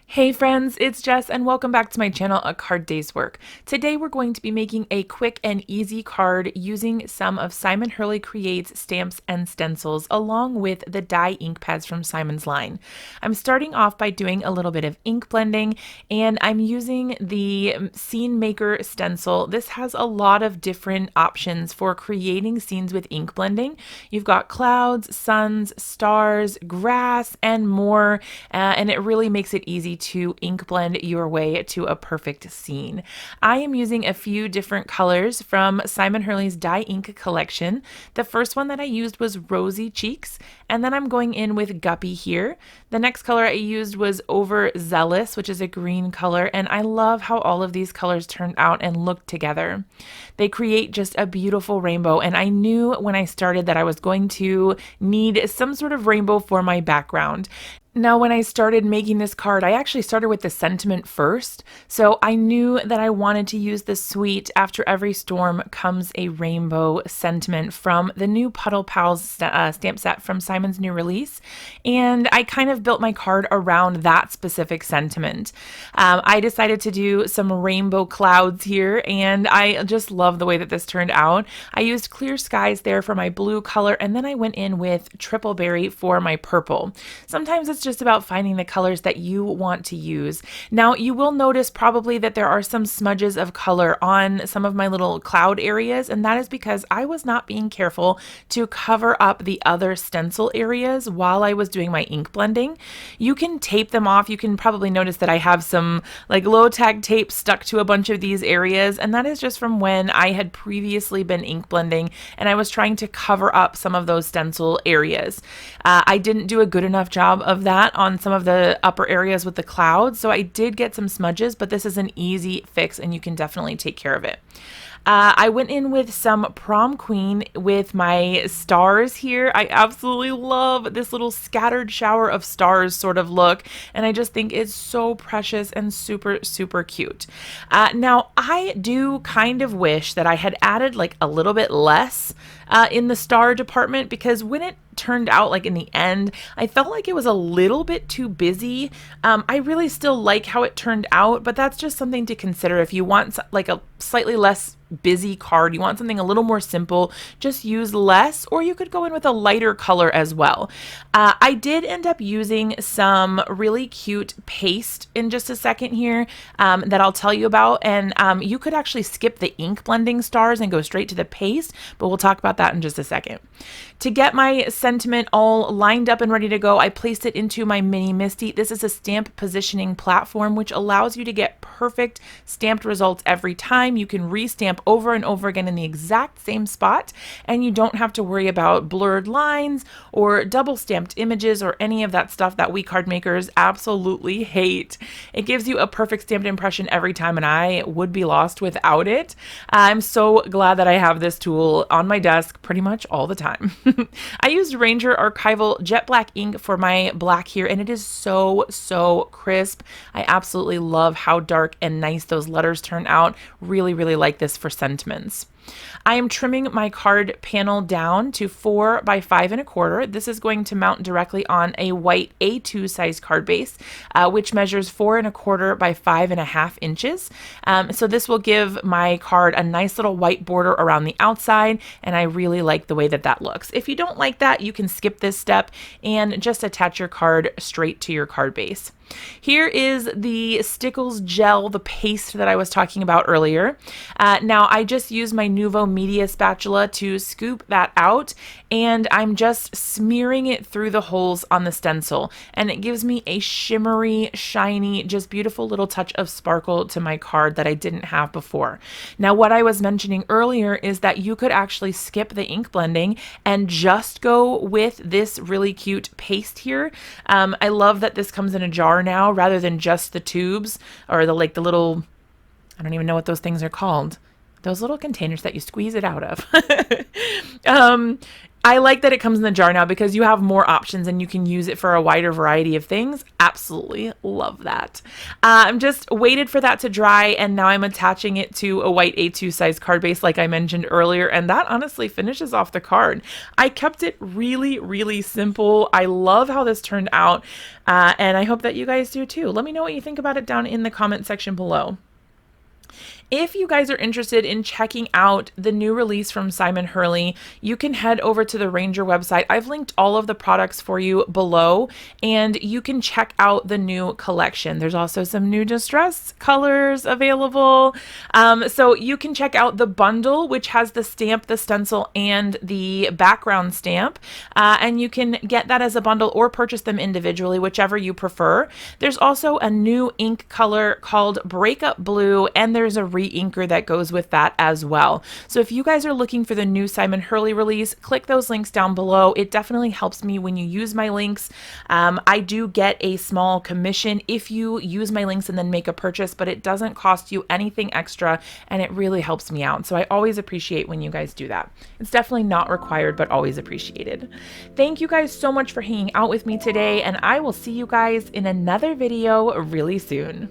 Hey friends, it's Jess and welcome back to my channel, A Card Day's Work. Today we're going to be making a quick and easy card using some of Simon Hurley Creates stamps and stencils along with the dye ink pads from Simon's line. I'm starting off by doing a little bit of ink blending and I'm using the Scene Maker stencil. This has a lot of different options for creating scenes with ink blending. You've got clouds, suns, stars, grass, and more, and it really makes it easy to ink blend your way to a perfect scene. I am using a few different colors from Simon Hurley's dye ink collection. The first one that I used was Rosy Cheeks, and then I'm going in with Guppy here. The next color I used was Overzealous, which is a green color, and I love how all of these colors turned out and look together. They create just a beautiful rainbow, and I knew when I started that I was going to need some sort of rainbow for my background. Now, when I started making this card, I actually started with the sentiment first. So I knew that I wanted to use the sweet "After every storm comes a rainbow" sentiment from the new Puddle Pals stamp set from Simon's new release. And I kind of built my card around that specific sentiment. I decided to do some rainbow clouds here, and I just love the way that this turned out. I used clear skies there for my blue color, and then I went in with triple berry for my purple. Sometimes it's just about finding the colors that you want to use. Now, you will notice probably that there are some smudges of color on some of my little cloud areas, and that is because I was not being careful to cover up the other stencil areas while I was doing my ink blending. You can tape them off. You can probably notice that I have some like low tag tape stuck to a bunch of these areas, and that is just from when I had previously been ink blending and I was trying to cover up some of those stencil areas. I didn't do a good enough job of that on some of the upper areas with the clouds, so I did get some smudges, but this is an easy fix and you can definitely take care of it. I went in with some Prom Queen with my stars here. I absolutely love this little scattered shower of stars sort of look, and I just think it's so precious and super, super cute. Now, I do kind of wish that I had added like a little bit less in the star department, because when it turned out, like in the end, I felt like it was a little bit too busy. I really still like how it turned out, but that's just something to consider. If you want like a slightly less busy card, you want something a little more simple, just use less, or you could go in with a lighter color as well. I did end up using some really cute paste in just a second here that I'll tell you about, and you could actually skip the ink blending stars and go straight to the paste, but we'll talk about that in just a second. To get my sentiment all lined up and ready to go, I placed it into my Mini Misty. This is a stamp positioning platform which allows you to get perfect stamped results every time. You can restamp over and over again in the exact same spot, and you don't have to worry about blurred lines or double stamped images or any of that stuff that we card makers absolutely hate. It gives you a perfect stamped impression every time, and I would be lost without it. I'm so glad that I have this tool on my desk pretty much all the time. I used Ranger Archival Jet Black ink for my black here, and it is so, so crisp. I absolutely love how dark and nice those letters turn out. Really, really like this for sentiments. I am trimming my card panel down to 4 by 5 1/4. This is going to mount directly on a white A2 size card base, which measures 4 1/4 by 5.5 inches. So this will give my card a nice little white border around the outside, and I really like the way that that looks. If you don't like that, you can skip this step and just attach your card straight to your card base. Here is the Stickles gel, the paste that I was talking about earlier. Now, I just used my Nuvo media spatula to scoop that out, and I'm just smearing it through the holes on the stencil, and it gives me a shimmery, shiny, just beautiful little touch of sparkle to my card that I didn't have before. Now, what I was mentioning earlier is that you could actually skip the ink blending and just go with this really cute paste here. I love that this comes in a jar now rather than just the tubes or the little, I don't even know what those things are called. Those little containers that you squeeze it out of. I like that it comes in the jar now because you have more options and you can use it for a wider variety of things. Absolutely love that. I'm just waited for that to dry, and now I'm attaching it to a white A2 size card base like I mentioned earlier, and that honestly finishes off the card. I kept it really, really simple. I love how this turned out, and I hope that you guys do too. Let me know what you think about it down in the comment section below. If you guys are interested in checking out the new release from Simon Hurley, you can head over to the Ranger website. I've linked all of the products for you below, and you can check out the new collection. There's also some new distress colors available. So you can check out the bundle, which has the stamp, the stencil, and the background stamp. And you can get that as a bundle or purchase them individually, whichever you prefer. There's also a new ink color called Breakup Blue, and there's a re-inker that goes with that as well. So if you guys are looking for the new Simon Hurley release, click those links down below. It definitely helps me when you use my links. I do get a small commission if you use my links and then make a purchase, but it doesn't cost you anything extra, and it really helps me out. So I always appreciate when you guys do that. It's definitely not required, but always appreciated. Thank you guys so much for hanging out with me today, and I will see you guys in another video really soon.